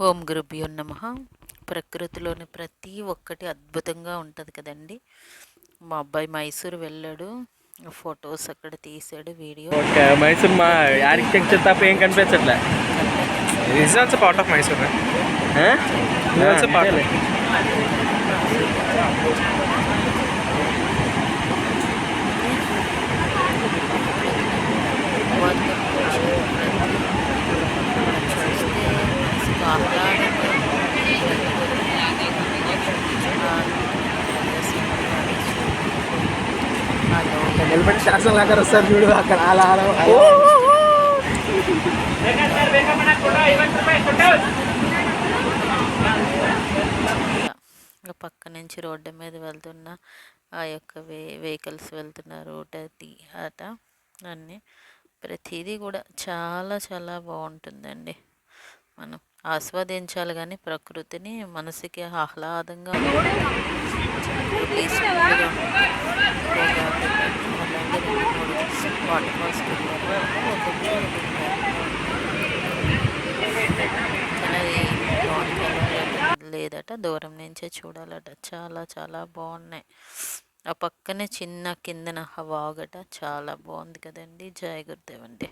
ఓం గురుభ్యో నమః. ప్రకృతిలోని ప్రతి ఒక్కటి అద్భుతంగా ఉంటుంది కదండి. మా అబ్బాయి మైసూర్ వెళ్ళాడు, ఫొటోస్ అక్కడ తీసాడు, వీడియో. ఓకే, మైసూర్ మా ఆర్కిటెక్చర్ తప్ప ఏం కనిపించట్లే. This is also part of Mysore, right? This is also part of చూస్తే మనసుకు ఆహ్లాదంగా హెల్మెట్ శాసనం లాగా వస్తారు చూడు అక్కడ అలా అలా పక్క నుంచి రోడ్డు మీద వెళ్తున్న ఆ యొక్క వెహికల్స్ వెళ్తున్న రూట్ అది అట అన్నీ ప్రతిదీ కూడా చాలా చాలా బాగుంటుందండి. మనం ఆస్వాదించాలి కానీ ప్రకృతిని మనసుకి ఆహ్లాదంగా పీస్ఫుల్గా అలాగే 2-3 వాటర్ ఫాల్స్ లేదట, దూరం నుంచే చూడాలట. చాలా చాలా బాగున్నాయి. ఆ పక్కనే చిన్న కిందన వాగట చాలా బాగుంది కదండి. జయ గురుదేవ్ అండి.